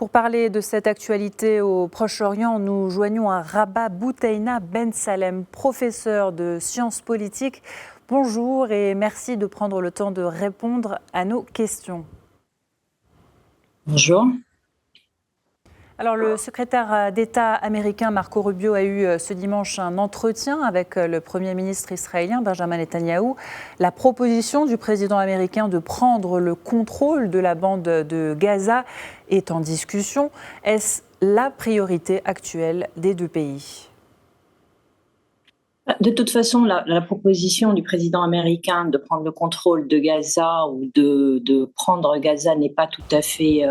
Pour parler de cette actualité au Proche-Orient, nous joignons à Rabat Boutaina Ben Salem, professeur de sciences politiques. Bonjour et merci de prendre le temps de répondre à nos questions. Bonjour. Alors, le secrétaire d'État américain Marco Rubio a eu ce dimanche un entretien avec le Premier ministre israélien Benjamin Netanyahou. La proposition du président américain de prendre le contrôle de la bande de Gaza est en discussion. Est-ce la priorité actuelle des deux pays ? De toute façon, la proposition du président américain de prendre le contrôle de Gaza ou de prendre Gaza n'est pas tout à fait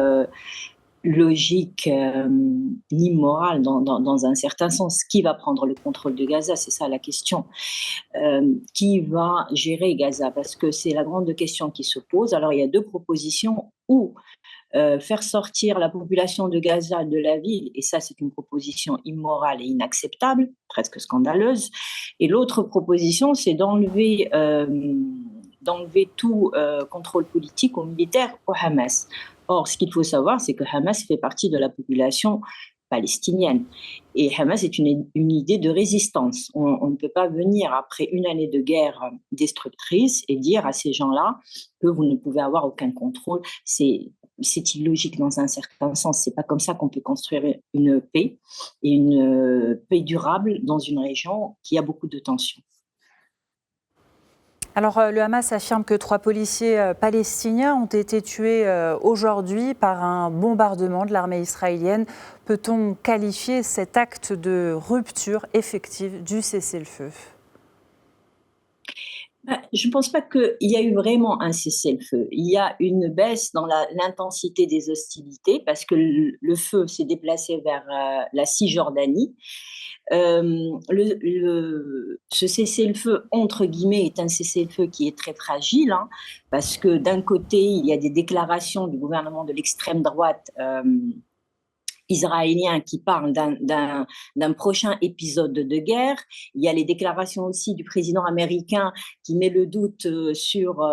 logique ni morale dans un certain sens. Qui va prendre le contrôle de Gaza? C'est ça la question. Qui va gérer Gaza? Parce que c'est la grande question qui se pose. Alors, il y a deux propositions. Ou faire sortir la population de Gaza de la ville, et ça c'est une proposition immorale et inacceptable, presque scandaleuse. Et l'autre proposition, c'est d'enlever tout contrôle politique aux militaires, au Hamas. Or, ce qu'il faut savoir, c'est que Hamas fait partie de la population palestinienne. Et Hamas est une idée de résistance. On ne peut pas venir après une année de guerre destructrice et dire à ces gens-là que vous ne pouvez avoir aucun contrôle. C'est illogique dans un certain sens. C'est pas comme ça qu'on peut construire une paix, et une paix durable dans une région qui a beaucoup de tensions. Alors, le Hamas affirme que 3 policiers palestiniens ont été tués aujourd'hui par un bombardement de l'armée israélienne. Peut-on qualifier cet acte de rupture effective du cessez-le-feu ? Je ne pense pas qu'il y a eu vraiment un cessez-le-feu. Il y a une baisse dans l'intensité des hostilités parce que le feu s'est déplacé vers la Cisjordanie. Ce cessez-le-feu, entre guillemets, est un cessez-le-feu qui est très fragile, hein, parce que d'un côté, il y a des déclarations du gouvernement de l'extrême droite israélien qui parle d'un prochain épisode de guerre. Il y a les déclarations aussi du président américain qui met le doute sur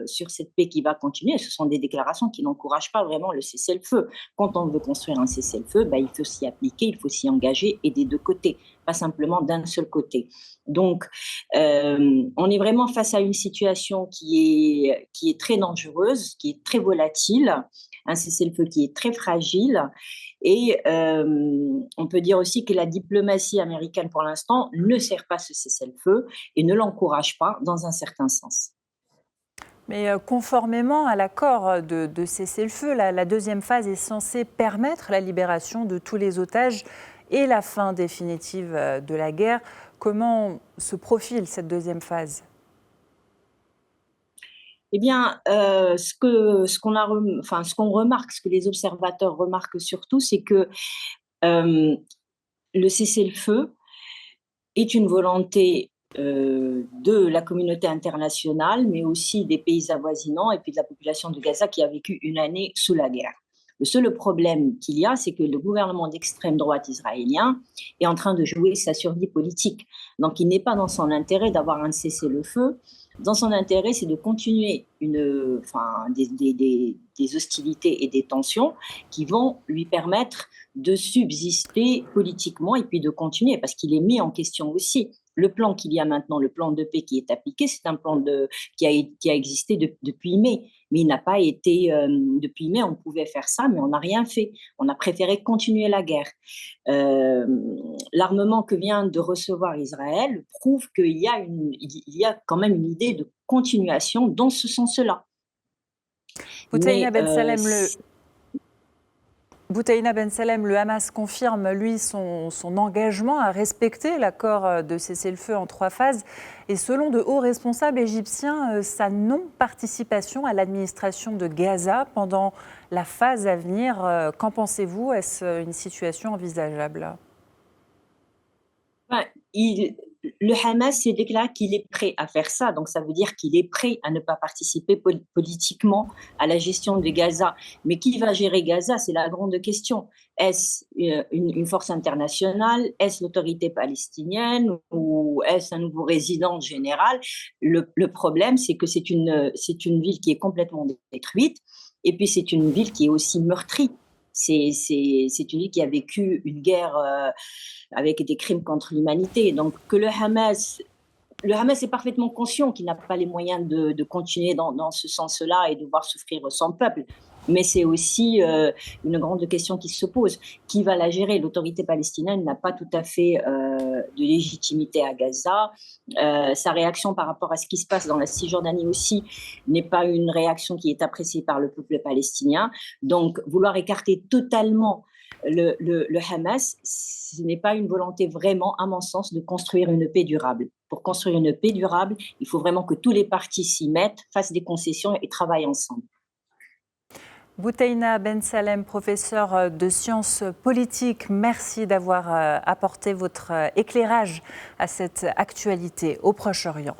cette paix qui va continuer. Ce sont des déclarations qui n'encouragent pas vraiment le cessez-le-feu. Quand on veut construire un cessez-le-feu, il faut s'y appliquer, il faut s'y engager, et des deux côtés, pas simplement d'un seul côté. Donc, on est vraiment face à une situation qui est très dangereuse, qui est très volatile, un cessez-le-feu qui est très fragile. Et on peut dire aussi que la diplomatie américaine, pour l'instant, ne sert pas ce cessez-le-feu et ne l'encourage pas dans un certain sens. Mais conformément à l'accord de cessez-le-feu, la deuxième phase est censée permettre la libération de tous les otages et la fin définitive de la guerre. Comment se profile cette deuxième phase ? Eh bien, ce qu'on remarque, ce que les observateurs remarquent surtout, c'est que le cessez-le-feu est une volonté de la communauté internationale, mais aussi des pays avoisinants et puis de la population de Gaza qui a vécu une année sous la guerre. Le seul problème qu'il y a, c'est que le gouvernement d'extrême droite israélien est en train de jouer sa survie politique. Donc, il n'est pas dans son intérêt d'avoir un cessez-le-feu. Dans son intérêt, c'est de continuer des hostilités et des tensions qui vont lui permettre de subsister politiquement et puis de continuer, parce qu'il est mis en question aussi. Le plan qu'il y a maintenant, le plan de paix qui est appliqué, c'est un plan qui a existé depuis mai. Mais il n'a pas été, depuis mai, on pouvait faire ça, mais on n'a rien fait. On a préféré continuer la guerre. L'armement que vient de recevoir Israël prouve qu'il y a quand même une idée de continuation dans ce sens-là. Boutaina Ben Salem, le Hamas confirme, lui, son engagement à respecter l'accord de cessez-le-feu en 3 phases. Et selon de hauts responsables égyptiens, sa non-participation à l'administration de Gaza pendant la phase à venir. Qu'en pensez-vous ? Est-ce une situation envisageable ? Le Hamas s'est déclaré qu'il est prêt à faire ça, donc ça veut dire qu'il est prêt à ne pas participer politiquement à la gestion de Gaza. Mais qui va gérer Gaza? C'est la grande question. Est-ce une force internationale? Est-ce l'autorité palestinienne? Ou est-ce un nouveau résident général? Le problème, c'est que c'est une ville qui est complètement détruite, et puis c'est une ville qui est aussi meurtrie. C'est une ville qui a vécu une guerre avec des crimes contre l'humanité. Donc que le Hamas est parfaitement conscient qu'il n'a pas les moyens de continuer dans ce sens-là et de voir souffrir son peuple. Mais c'est aussi une grande question qui se pose. Qui va la gérer? L'autorité palestinienne n'a pas tout à fait de légitimité à Gaza. Sa réaction par rapport à ce qui se passe dans la Cisjordanie aussi n'est pas une réaction qui est appréciée par le peuple palestinien. Donc, vouloir écarter totalement le Hamas, ce n'est pas une volonté vraiment, à mon sens, de construire une paix durable. Pour construire une paix durable, il faut vraiment que tous les partis s'y mettent, fassent des concessions et travaillent ensemble. Boutaina Ben Salem, professeur de sciences politiques, merci d'avoir apporté votre éclairage à cette actualité au Proche-Orient.